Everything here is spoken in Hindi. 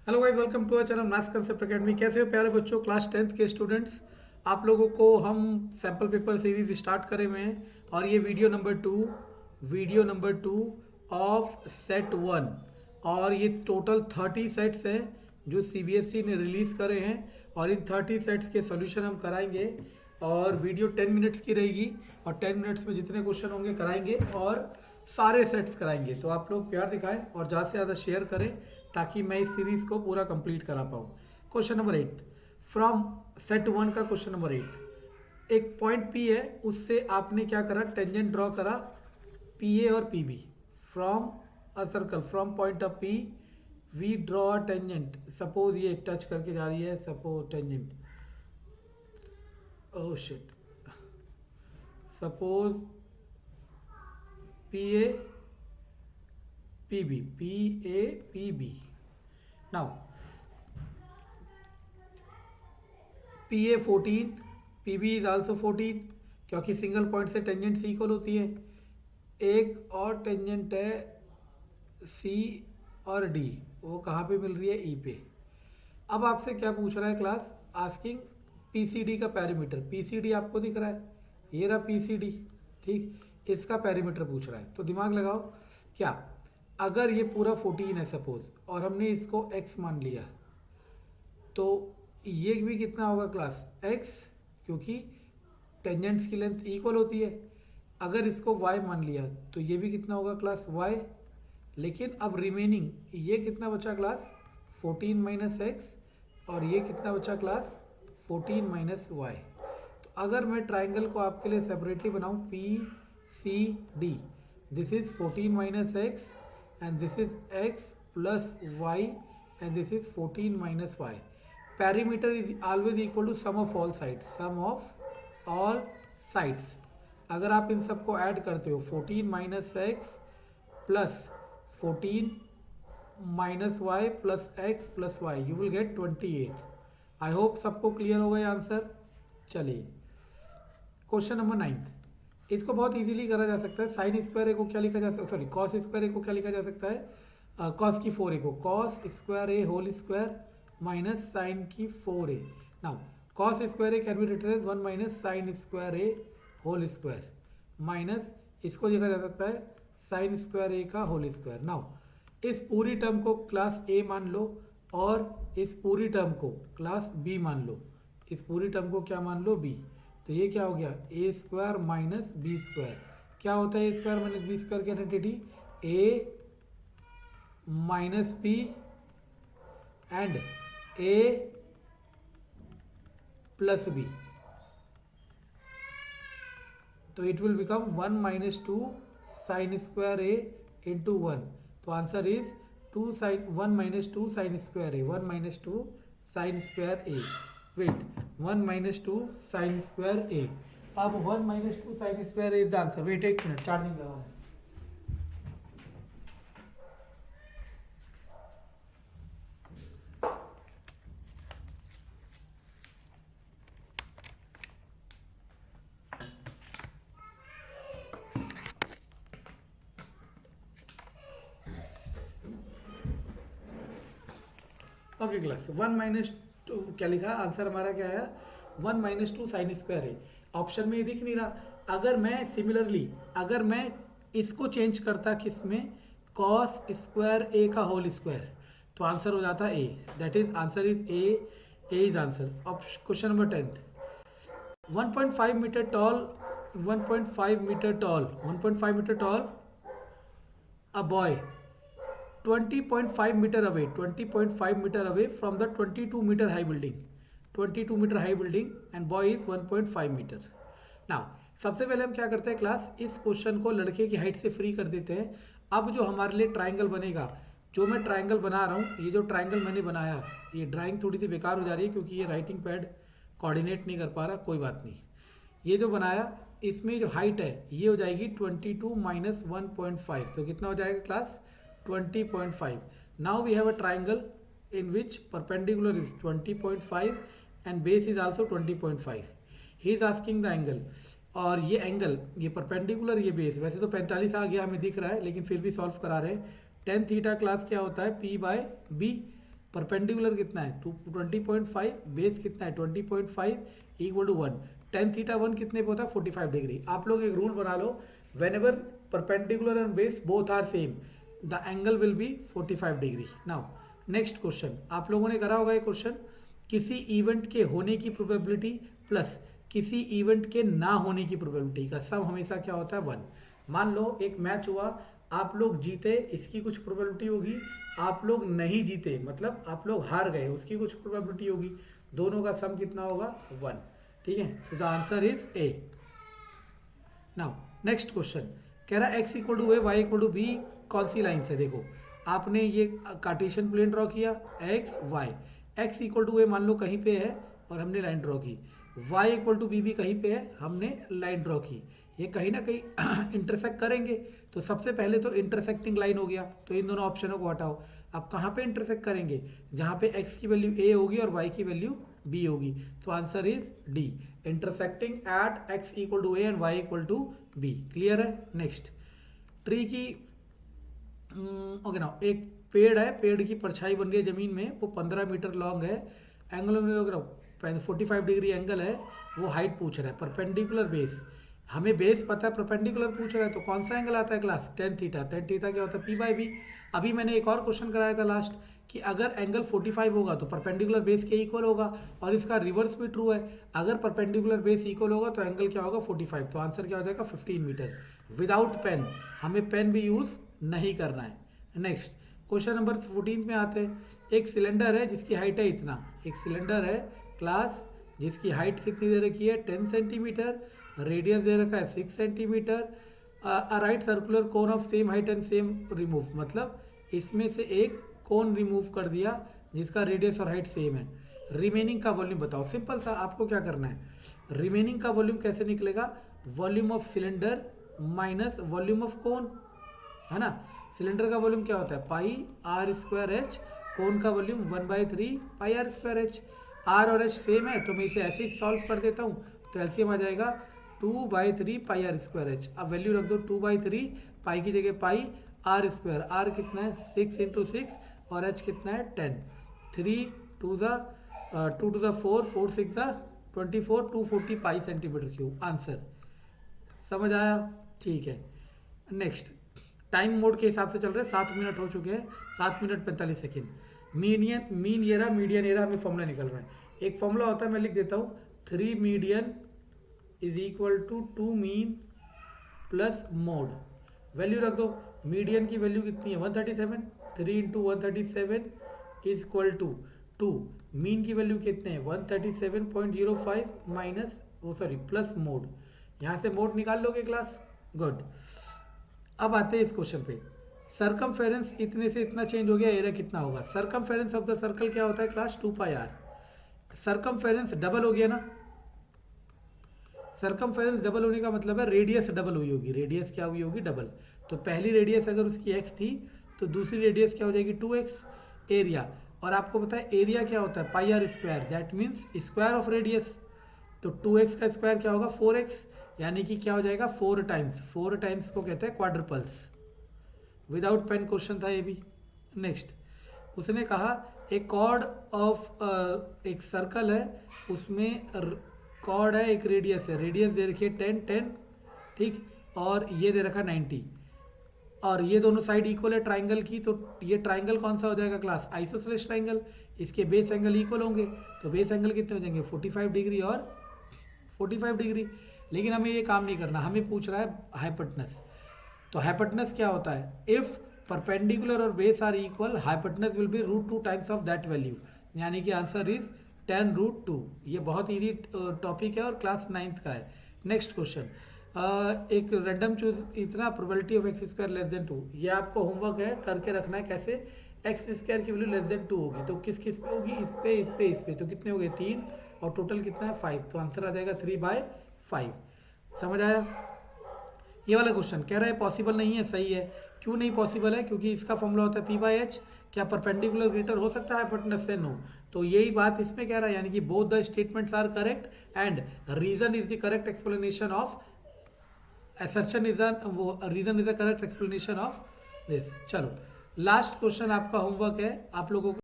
Hello guys, welcome to our channel maths concept academy. कैसे हो प्यारे बच्चों, क्लास 10th के स्टूडेंट्स। आप लोगों को हम सैम्पल पेपर सीरीज स्टार्ट करे हुए हैं और ये video number two of set one. और ये टोटल 30 सेट्स हैं जो सीबीएसई ने रिलीज़ करे हैं और इन 30 सेट्स के सोल्यूशन हम कराएंगे। और वीडियो 10 मिनट्स की रहेगी और 10 मिनट्स में जितने क्वेश्चन होंगे कराएंगे और सारे सेट्स कराएंगे। तो आप लोग प्यार दिखाएं और ज़्यादा से ज़्यादा शेयर करें ताकि मैं इस सीरीज़ को पूरा कंप्लीट करा पाऊँ। Question number 8 from set one का क्वेश्चन नंबर 8। एक पॉइंट पी है, उससे आपने क्या करा, टेंजेंट ड्रॉ करा पी ए और P B from a circle. From point of P we draw a tangent. Suppose ये टच करके जा रही है, suppose tangent, oh shit, suppose P A P B, P A P B. Now P A 14, P B is also 14 क्योंकि सिंगल पॉइंट से टेंजेंट सी इक्वल होती है। एक और टेंजेंट है सी और डी, वो कहाँ पे मिल रही है, ई पे। अब आपसे क्या पूछ रहा है class, asking P C D का पैरामीटर। पी सी डी आपको दिख रहा है, ये रहा पी सी डी, ठीक, इसका पैरामीटर पूछ रहा है। तो दिमाग लगाओ, क्या अगर ये पूरा 14 है सपोज और हमने इसको x मान लिया तो ये भी कितना होगा क्लास, x, क्योंकि टेंजेंट्स की लेंथ इक्वल होती है। अगर इसको y मान लिया तो ये भी कितना होगा क्लास, y। लेकिन अब रिमेनिंग ये कितना बचा क्लास, 14 माइनस एक्स, और ये कितना बचा क्लास, 14 माइनस वाई। तो अगर मैं ट्राइंगल को आपके लिए सेपरेटली बनाऊं, P C D, this is 14 minus x and this is x plus y and this is 14 minus y. Perimeter is always equal to sum of all sides, sum of all sides. अगर आप इन सबको ऐड करते हो 14 minus x plus 14 minus y plus x plus y, you will get 28। I hope सबको क्लियर हो गया आंसर। चलिए क्वेश्चन नंबर 9, इसको बहुत इजीली करा जा सकता है। साइन स्क्वायर ए को क्या लिखा जा सकता है, सॉरी कॉस स्क्वायर ए को क्या लिखा जा सकता है, कॉस की 4 ए को cos square a whole square minus sine की 4 a. Now cos square a can be written as 1 minus sine square a whole square minus इसको लिखा जा सकता है साइन स्क्वायर ए का होल स्क्वायर। नाउ इस पूरी टर्म को क्लास ए मान लो और इस पूरी टर्म को क्लास बी मान लो। इस पूरी टर्म को क्या मान लो, बी। तो ये क्या हो गया, a square minus b square. क्या होता है a square minus b square की identity, a minus b and a plus b. तो it will become 1 minus 2 sine square a into 1। तो answer is 2 sine 1 minus 2 sine square a, 1 minus 2 sine square a. Wait, 1 minus 2 sine square a. अब 1 minus 2 sine square a is the answer. Wait एक मिनट, चार्जिंग लगा है। ओके क्लास, 1 माइनस 2 क्या लिखा, आंसर हमारा क्या आया, 1 माइनस 2 साइन स्क्वायर है। ऑप्शन में ये दिख नहीं रहा। अगर मैं सिमिलरली अगर मैं इसको चेंज करता किस में, कॉस स्क्वायर ए का होल स्क्वायर, तो आंसर हो जाता a. That is answer is a is answer. Question number 10, 1.5 metre tall 1.5 metre tall 1.5 metre tall a boy 20.5 meter away 20.5 meter away from the 22 meter high building 22 meter high building and boy is 1.5 meter. now सबसे पहले हम क्या करते हैं क्लास, इस क्वेश्चन को लड़के की हाइट से फ्री कर देते हैं। अब जो हमारे लिए ट्राइंगल बनेगा, जो मैं ट्राइंगल बना रहा हूँ, ये जो ट्राइंगल मैंने बनाया, ये ड्राइंग थोड़ी सी बेकार हो जा रही है क्योंकि ये राइटिंग पैड कोऑर्डिनेट नहीं कर पा रहा, कोई बात नहीं। ये जो बनाया, इसमें जो हाइट है ये हो जाएगी 22 माइनस 1.5, तो कितना हो जाएगा class, 20.5. Now we have a triangle in which perpendicular is 20.5 and base is also 20.5. He is asking the angle, और ये एंगल, ये परपेंडिकुलर, ये बेस, वैसे तो 45 आ गया हमें दिख रहा है लेकिन फिर भी सॉल्व करा रहे हैं। टेन थीटा क्लास क्या होता है, पी बाय बी। परपेंडिकुलर कितना है 20.5, बेस कितना है 20.5 इक्वल टू 1, टेन थीटा 1 कितने पे होता है 45 डिग्री। आप लोग एक रूल बना लो, whenever perpendicular and base both are same the angle will be 45 degree. Now next question, आप लोगों ने करा होगा ये क्वेश्चन, किसी इवेंट के होने की प्रोबेबिलिटी प्लस किसी इवेंट के ना होने की प्रोबेबिलिटी का सम हमेशा क्या होता है 1। मान लो एक मैच हुआ, आप लोग जीते, इसकी कुछ प्रोबेबिलिटी होगी, आप लोग नहीं जीते मतलब आप लोग हार गए, उसकी कुछ प्रोबेबिलिटी होगी, दोनों का सम कितना होगा 1। ठीक है, so the answer is a. Now next question कह रहा है x equal to a y equal to b कौन सी लाइन से। देखो आपने ये कार्टेशियन प्लेन ड्रॉ किया x y, x equal to a मान लो कहीं पे है और हमने लाइन ड्रॉ की, y इक्वल टू बी भी कहीं पे है, हमने लाइन ड्रॉ की, ये कहीं ना कहीं इंटरसेक्ट करेंगे। तो सबसे पहले तो इंटरसेक्टिंग लाइन हो गया, तो इन दोनों ऑप्शनों को हटाओ। अब कहाँ पे इंटरसेक्ट करेंगे, जहाँ पे x की वैल्यू a होगी और y की वैल्यू b होगी, तो answer is D, intersecting at x equal to a and y equal to b। Clear है। नेक्स्ट ट्री की ओके ना, एक पेड़ है, पेड़ की परछाई बन रही है जमीन में, वो 15 मीटर लॉन्ग है, एंगल में 45 डिग्री एंगल है, वो हाइट पूछ रहा है, परपेंडिकुलर बेस, हमें बेस पता है, परपेंडिकुलर पूछ रहा है, तो कौन सा एंगल आता है class tan theta. Tan theta क्या होता है पी बाई बी। अभी मैंने एक और क्वेश्चन कराया था लास्ट कि अगर एंगल 45 होगा तो परपेंडिकुलर बेस के इक्वल होगा, और इसका रिवर्स भी ट्रू है, अगर परपेंडिकुलर बेस इक्वल होगा तो एंगल क्या होगा 45, तो आंसर क्या हो जाएगा 15 मीटर। विदाउट पेन, हमें पेन भी यूज नहीं करना है। नेक्स्ट क्वेश्चन नंबर 14 में आते हैं, एक सिलेंडर है जिसकी हाइट है इतना, एक सिलेंडर है क्लास जिसकी हाइट कितनी दे रखी है 10 सेंटीमीटर, रेडियस दे रखा है 6 centimetre, right circular cone of same height and same remove, मतलब इसमें से एक कोन रिमूव कर दिया जिसका रेडियस और हाइट सेम है। रिमेनिंग का वॉल्यूम बताओ। सिंपल सा, आपको क्या करना है, रिमेनिंग का वॉल्यूम कैसे निकलेगा, volume of cylinder minus volume of cone, है ना। सिलेंडर का वॉल्यूम क्या होता है pi r square h, cone का volume 1/3 pi r square h. R और एच सेम है तो मैं इसे ऐसे ही सॉल्व कर देता हूँ, तो एलसीएम आ जाएगा 2/3 पाई आर स्क्वायर एच। अब वैल्यू रख दो 2/3, पाई की जगह पाई, आर स्क्वायर, आर कितना है 6 × 6 और एच कितना है 10, 3 2 to the 4, 4 6 24, 240 pi centimetre cube. Answer समझ आया, ठीक है। नेक्स्ट टाइम मोड के हिसाब से चल रहे हैं, 7 मिनट हो चुके हैं, 7 minute 45 second. Mean era median era हमें फॉर्मूला निकल रहा है, एक फॉर्मूला होता है मैं लिख देता हूँ, 3 median is equal to 2 mean plus mode. Value रख दो, मीडियन की वैल्यू कितनी है 137, 3 × 137 इज इक्वल टू 2, मीन की वैल्यू कितने हैं 137.05 माइनस प्लस मोड, यहाँ से मोड निकाल लोगे क्लास, गुड। अब आते हैं इस क्वेश्चन पे, सरकमफेरेंस इतने से इतना चेंज हो गया, एरिया कितना होगा। सरकमफेरेंस ऑफ द सर्कल क्या होता है क्लास 2πr। सरकमफेरेंस डबल हो गया ना, सरकमफेरेंस डबल होने का मतलब है रेडियस डबल हुई होगी, रेडियस क्या हुई होगी डबल, तो पहली रेडियस अगर उसकी x थी तो दूसरी रेडियस क्या हो जाएगी 2x। एरिया, और आपको पता है एरिया क्या होता है pi r square, that means square of radius, तो 2x का स्क्वायर क्या होगा 4x, यानी कि क्या हो जाएगा 4 टाइम्स, 4 टाइम्स को कहते हैं क्वाड्रपल्स। विदाउट पेन क्वेश्चन था ये भी। नेक्स्ट उसने कहा एक कॉर्ड ऑफ एक सर्कल है, उसमें कॉर्ड है, एक रेडियस है, रेडियस दे रखी है 10 10, ठीक, और ये दे रखा 90, और ये दोनों साइड इक्वल है ट्राइंगल की, तो ये ट्राइंगल कौन सा हो जाएगा क्लास आइसोसेलेस ट्राइंगल, इसके बेस एंगल इक्वल होंगे, तो बेस एंगल कितने हो जाएंगे 45 डिग्री और 45 डिग्री। लेकिन हमें ये काम नहीं करना, हमें पूछ रहा है हाइपोटेनस, तो हाइपोटेनस क्या होता है, इफ परपेंडिकुलर और base are equal hypotenuse will be √2 times of that value, यानी कि आंसर इज 10√2। ये बहुत इजी टॉपिक है और क्लास 9th का है। नेक्स्ट क्वेश्चन, एक रैंडम चूज इतना probability of x² less than 2, ये आपको होमवर्क है, करके रखना है कैसे x² की वैल्यू लेस देन 2 होगी, तो किस किस पे होगी, इस पे इस पे इस पे, तो कितने हो गए 3, और टोटल कितना है 5, तो आंसर आ जाएगा 3/5। समझ आया। ये वाला क्वेश्चन कह रहा है पॉसिबल नहीं है, सही है। क्यों नहीं पॉसिबल है, क्योंकि इसका फॉर्मूला होता है p/h, क्या परपेंडिकुलर ग्रेटर हो सकता है हाइपोटेनस से, नो, तो यही बात इसमें कह रहा है, यानी कि both the statements are correct and reason is the correct explanation of assertion is reason is the correct explanation of this। चलो लास्ट क्वेश्चन आपका होमवर्क है आप लोगों को।